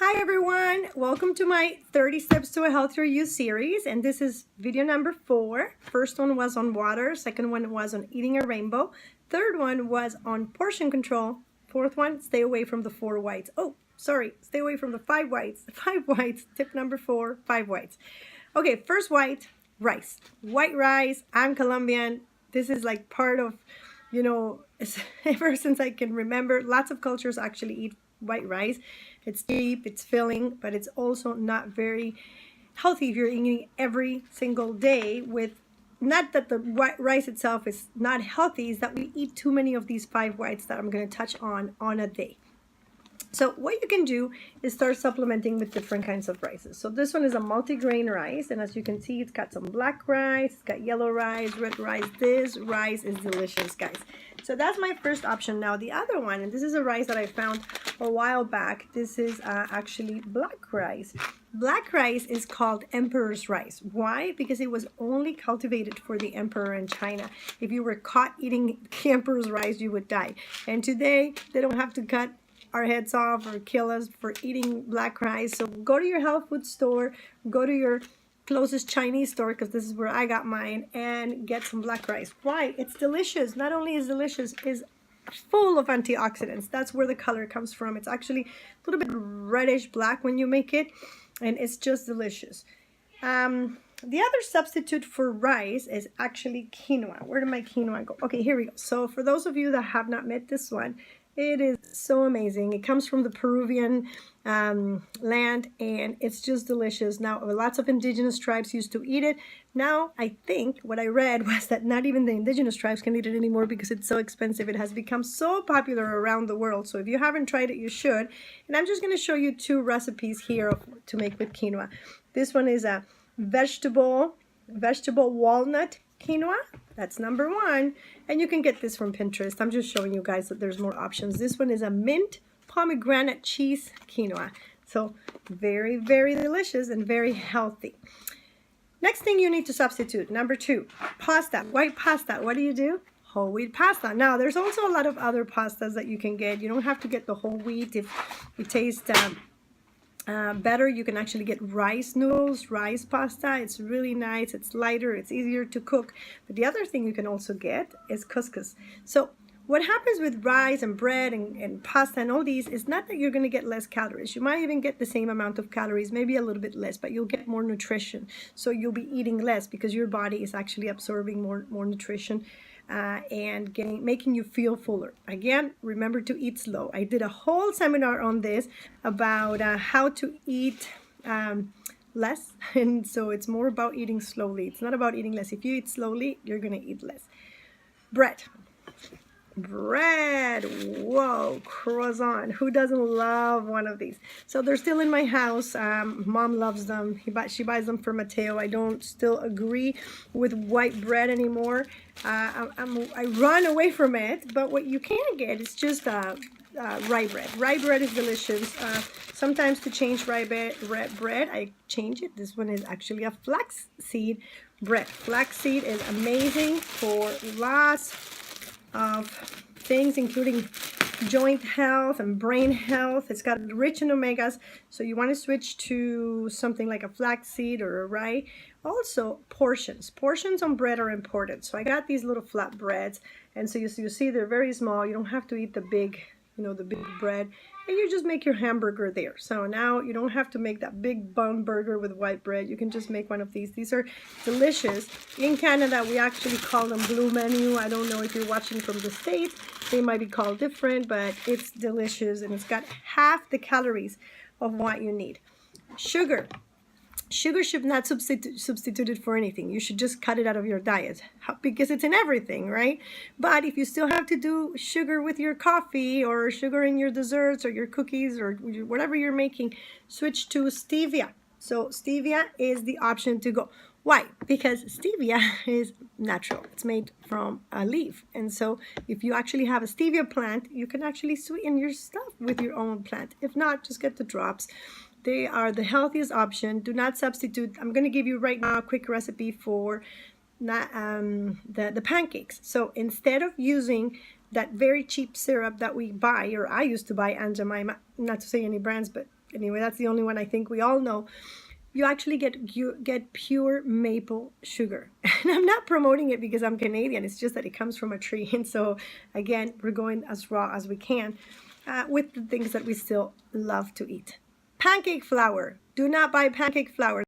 Hi everyone, welcome to my 30 Steps to a Healthier You series, and this is video number 4. First one was on water, second one was on eating a rainbow, third one was on portion control, fourth one, stay away from the 4 whites. Stay away from the 5 whites. 5 whites, tip number 4, 5 whites. Okay, first white, rice. White rice, I'm Colombian. This is like part of, ever since I can remember, lots of cultures actually eat white rice. It's cheap, it's filling, but it's also not very healthy if you're eating every single day. With not that the white rice itself is not healthy, is that we eat too many of these 5 whites that I'm going to touch on a day. So what you can do is start supplementing with different kinds of rices. So this one is a multi-grain rice, and as you can see, it's got some black rice, it's got yellow rice, red rice. This rice is delicious, guys. So that's my first option. Now the other one, and this is a rice that I found a while back. This is actually black rice. Black rice is called emperor's rice. Why? Because it was only cultivated for the emperor in China. If you were caught eating emperor's rice, you would die. And today, they don't have to cut our heads off or kill us for eating black rice. So go to your health food store, go to your closest Chinese store, because this is where I got mine, and get some black rice. Why? It's delicious. Not only is delicious, it's full of antioxidants. That's where the color comes from. It's actually a little bit reddish black when you make it, and it's just delicious. The other substitute for rice is actually quinoa. Where did my quinoa go? Okay, here we go. So for those of you that have not met this one, it is so amazing. It comes from the Peruvian land, and it's just delicious. Now, lots of indigenous tribes used to eat it. Now, I think what I read was that not even the indigenous tribes can eat it anymore because it's so expensive. It has become so popular around the world. So if you haven't tried it, you should. And I'm just going to show you 2 recipes here to make with quinoa. This one is a vegetable walnut quinoa. That's number 1, and you can get this from Pinterest. I'm just showing you guys that there's more options. This one is a mint pomegranate cheese quinoa. So very, very delicious and very healthy. Next thing you need to substitute, number 2, pasta, white pasta. What do? Whole wheat pasta. Now, there's also a lot of other pastas that you can get. You don't have to get the whole wheat. If you taste better, you can actually get rice noodles, rice pasta. It's really nice, it's lighter, it's easier to cook. But the other thing you can also get is couscous. So what happens with rice and bread and pasta and all these is not that you're going to get less calories. You might even get the same amount of calories, maybe a little bit less, but you'll get more nutrition. So you'll be eating less because your body is actually absorbing more nutrition. And making you feel fuller. Again, remember to eat slow. I did a whole seminar on this about how to eat less, and so it's more about eating slowly. It's not about eating less. If you eat slowly, you're going to eat less. Bread, whoa, croissant. Who doesn't love one of these? So they're still in my house. Mom loves them. She buys them for Mateo. I don't still agree with white bread anymore. I run away from it, but what you can get is just rye bread. Rye bread is delicious. Sometimes to change rye bread, I change it. This one is actually a flaxseed bread. Flaxseed is amazing for lots of things, including joint health and brain health. It's got rich in omegas, so you want to switch to something like a flaxseed or a rye. Also, portions on bread are important. So I got these little flat breads, and so you see they're very small. You don't have to eat the big bread, and you just make your hamburger there. So now you don't have to make that big bun burger with white bread. You can just make one of these. These are delicious. In Canada, we actually call them Blue Menu. I don't know if you're watching from the States. They might be called different, but it's delicious, and it's got half the calories of what you need. Sugar should not substituted for anything. You should just cut it out of your diet because it's in everything, right? But if you still have to do sugar with your coffee or sugar in your desserts or your cookies or whatever you're making, switch to stevia. So stevia is the option to go. Why? Because stevia is natural. It's made from a leaf. And so if you actually have a stevia plant, you can actually sweeten your stuff with your own plant. If not, just get the drops. They are the healthiest option. Do not substitute. I'm going to give you right now a quick recipe for the pancakes. So instead of using that very cheap syrup that we buy, or I used to buy Aunt Jemima, not to say any brands, but anyway, that's the only one I think we all know. You actually get pure maple sugar. And I'm not promoting it because I'm Canadian. It's just that it comes from a tree. And so, again, we're going as raw as we can with the things that we still love to eat. Pancake flour. Do not buy pancake flour.